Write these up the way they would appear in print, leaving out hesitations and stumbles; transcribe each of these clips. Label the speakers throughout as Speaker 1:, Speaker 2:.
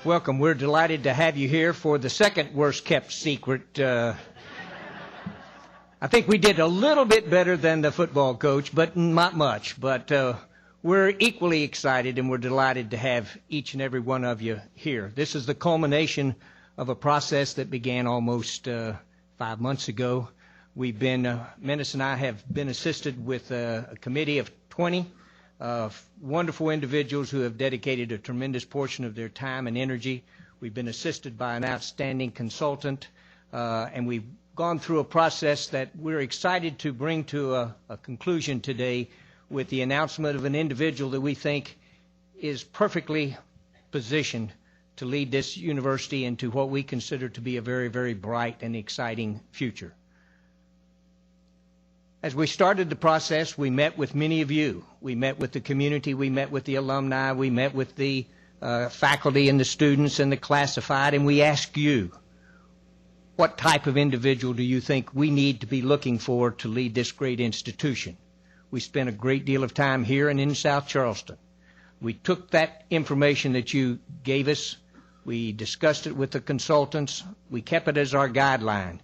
Speaker 1: Welcome. We're delighted to have you here for the second worst kept secret. I think we did a little bit better than the football coach, but not much. But we're equally excited and we're delighted to have each and every one of you here. This is the culmination of a process that began almost 5 months ago. We've been, Menace and I have been assisted with a committee of 20 wonderful individuals who have dedicated a tremendous portion of their time and energy. We've been assisted by an outstanding consultant, and we've gone through a process that we're excited to bring to a conclusion today with the announcement of an individual that we think is perfectly positioned to lead this university into what we consider to be a very, very bright and exciting future. As we started the process, we met with many of you. We met with the community, we met with the alumni, we met with the faculty and the students and the classified, and we asked you, what type of individual do you think we need to be looking for to lead this great institution? We spent a great deal of time here and in South Charleston. We took that information that you gave us, we discussed it with the consultants, we kept it as our guideline.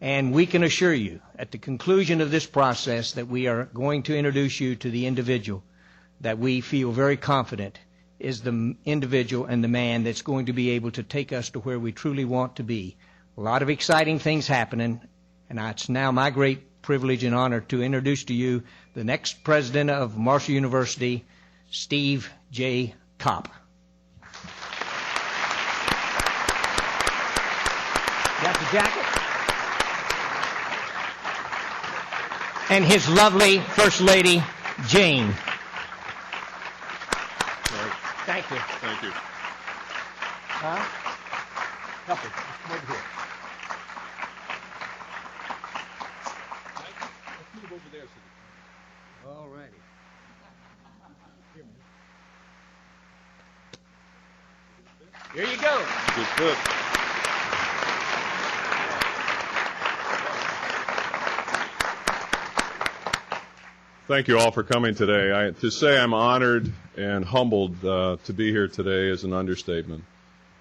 Speaker 1: And we can assure you, at the conclusion of this process, that we are going to introduce you to the individual that we feel very confident is the individual and the man that's going to be able to take us to where we truly want to be. A lot of exciting things happening, and it's now my great privilege and honor to introduce to you the next president of Marshall University, Steve J. Kopp. Got the jacket? And his lovely First Lady, Jane. Thank you.
Speaker 2: Thank you.
Speaker 1: Huh? Help us. Come over here.
Speaker 2: Let's move over there.
Speaker 1: All righty. Here you go.
Speaker 2: Good. Thank you all for coming today. To say I'm honored and humbled to be here today is an understatement.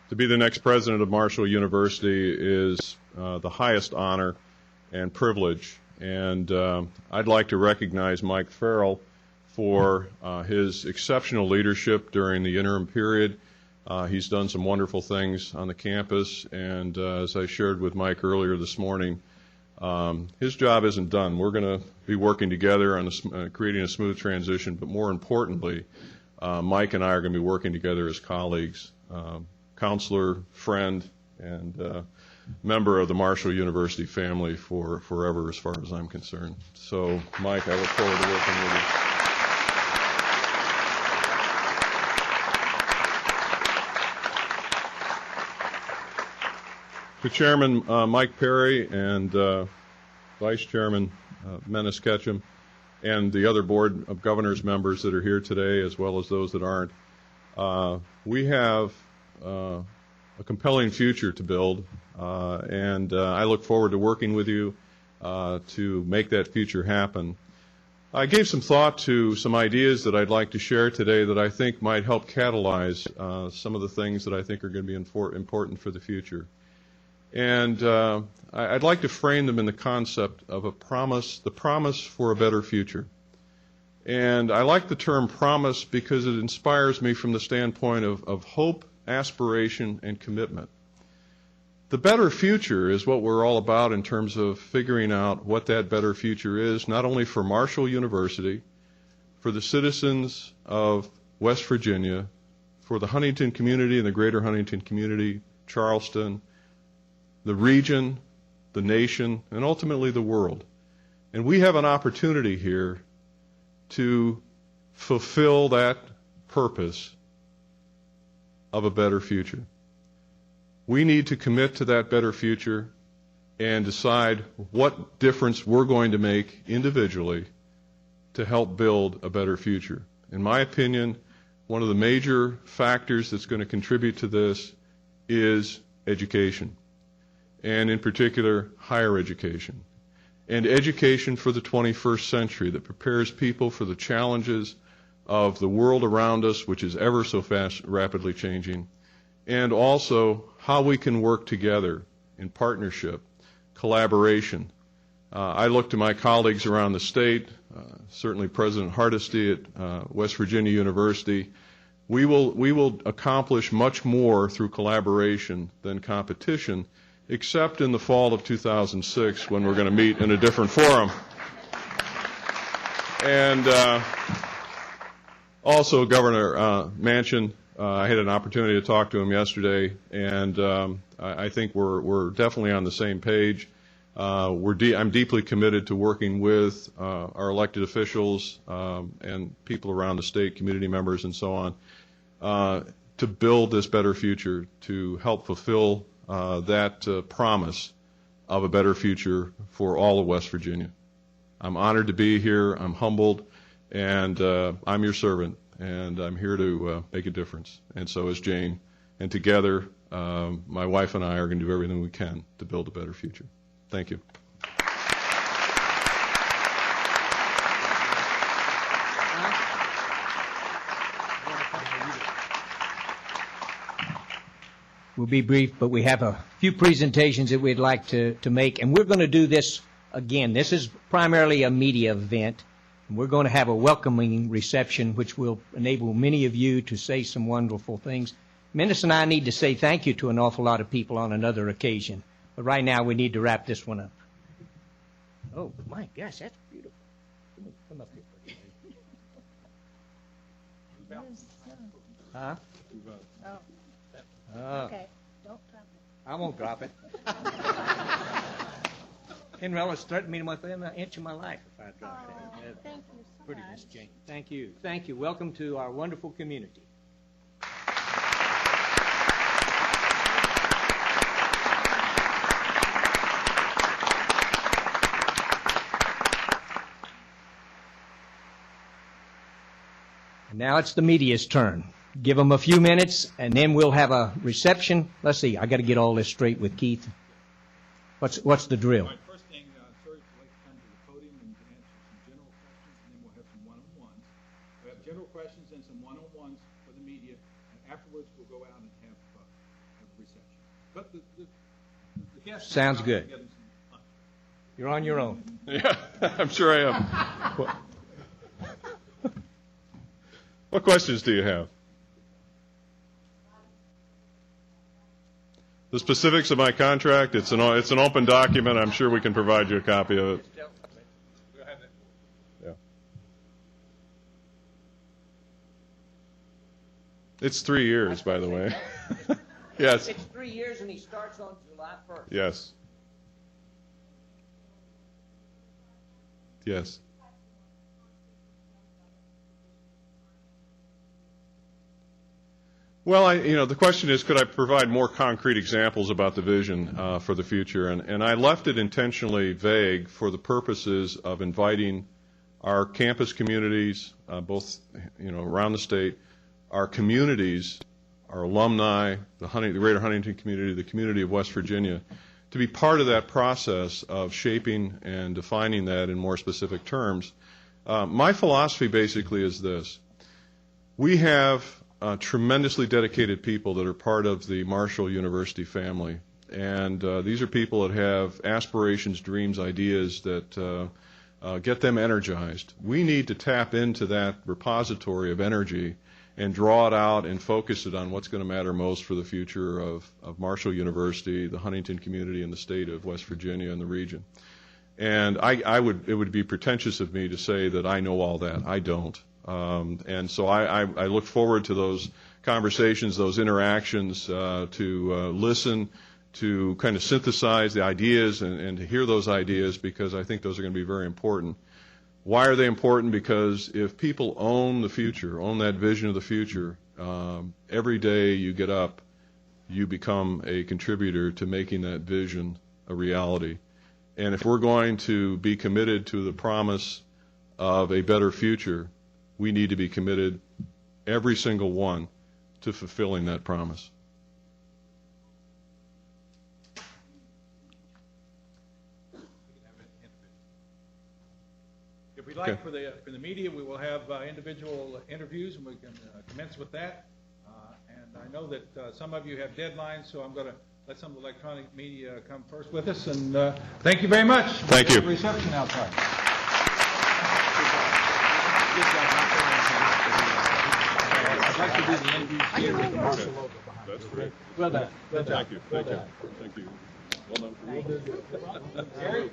Speaker 2: To be the next president of Marshall University is the highest honor and privilege. And I'd like to recognize Mike Farrell for his exceptional leadership during the interim period. He's done some wonderful things on the campus, and as I shared with Mike earlier this morning, his job isn't done. We're going to be working together on creating a smooth transition, but more importantly, Mike and I are going to be working together as colleagues, counselor, friend, and member of the Marshall University family for forever as far as I'm concerned. So, Mike, I look forward to working with you. To Chairman Mike Perry and Vice Chairman Menace Ketchum and the other Board of Governors members that are here today, as well as those that aren't, we have a compelling future to build, and I look forward to working with you to make that future happen. I gave some thought to some ideas that I'd like to share today that I think might help catalyze some of the things that I think are going to be important for the future. And I'd like to frame them in the concept of a promise, the promise for a better future. And I like the term promise because it inspires me from the standpoint of hope, aspiration, and commitment. The better future is what we're all about in terms of figuring out what that better future is, not only for Marshall University, for the citizens of West Virginia, for the Huntington community and the greater Huntington community, Charleston, the region, the nation, and ultimately the world. And we have an opportunity here to fulfill that purpose of a better future. We need to commit to that better future and decide what difference we're going to make individually to help build a better future. In my opinion, one of the major factors that's going to contribute to this is education, and in particular, higher education. And education for the 21st century that prepares people for the challenges of the world around us, which is ever so fast, rapidly changing, and also how we can work together in partnership, collaboration. I look to my colleagues around the state, certainly President Hardesty at West Virginia University. We will accomplish much more through collaboration than competition, except in the fall of 2006 when we're going to meet in a different forum. And also Governor Manchin, I had an opportunity to talk to him yesterday, and I think we're definitely on the same page. I'm deeply committed to working with our elected officials and people around the state, community members, and so on, to build this better future, to help fulfill that promise of a better future for all of West Virginia. I'm honored to be here. I'm humbled, and I'm your servant, and I'm here to make a difference. And so is Jane. And together, my wife and I are going to do everything we can to build a better future. Thank you.
Speaker 1: We'll be brief, but we have a few presentations that we'd like to make, and we're going to do this again. This is primarily a media event, and we're going to have a welcoming reception, which will enable many of you to say some wonderful things. Menace and I need to say thank you to an awful lot of people on another occasion, but right now we need to wrap this one up. Oh, my gosh, that's beautiful. Come up here. Huh?
Speaker 3: Okay, don't drop it.
Speaker 1: I won't drop it. Henriella's threatened me within an inch of my life if I drop it.
Speaker 3: Thank you so
Speaker 1: Pretty
Speaker 3: much.
Speaker 1: Miss Jane. Thank you. Thank you. Welcome to our wonderful community. And now it's the media's turn. Give them a few minutes, and then we'll have a reception. Let's see. I got to get all this straight with Keith. What's the drill?
Speaker 4: All right, first thing, sir, I'd like to come to the podium and answer some general questions, and then we'll have some one-on-ones. We have general questions and some one-on-ones for the media, and afterwards we'll go out and have a reception. But the guests...
Speaker 1: Sounds good.
Speaker 4: Get them some lunch.
Speaker 1: You're on your own.
Speaker 2: Yeah, I'm sure I am. What questions do you have? The specifics of my contract, it's an open document. I'm sure we can provide you a copy of it. Yeah. It's 3 years, by the way. Yes.
Speaker 1: It's 3 years, and he starts on July 1st.
Speaker 2: Yes. Yes. Well, the question is, could I provide more concrete examples about the vision for the future? And I left it intentionally vague for the purposes of inviting our campus communities, both around the state, our communities, our alumni, the greater Huntington community, the community of West Virginia, to be part of that process of shaping and defining that in more specific terms. My philosophy basically is this. We have tremendously dedicated people that are part of the Marshall University family. And these are people that have aspirations, dreams, ideas that get them energized. We need to tap into that repository of energy and draw it out and focus it on what's going to matter most for the future of Marshall University, the Huntington community, and the state of West Virginia and the region. And it would be pretentious of me to say that I know all that. I don't. And so I look forward to those conversations, those interactions, to listen, to kind of synthesize the ideas and to hear those ideas, because I think those are going to be very important. Why are they important? Because if people own the future, own that vision of the future, every day you get up, you become a contributor to making that vision a reality. And if we're going to be committed to the promise of a better future, we need to be committed, every single one, to fulfilling that promise.
Speaker 4: If we'd like, for the media, we will have individual interviews, and we can commence with that. And I know that some of you have deadlines, so I'm going to let some of the electronic media come first with us. And thank you very much.
Speaker 2: Thank you.
Speaker 4: Reception outside. I'd like to do the NBC with the Marshall logo behind.
Speaker 2: That's great.
Speaker 4: Well done. Well done.
Speaker 2: Thank you. Thank you. Thank you. Well done for you.
Speaker 4: Gary?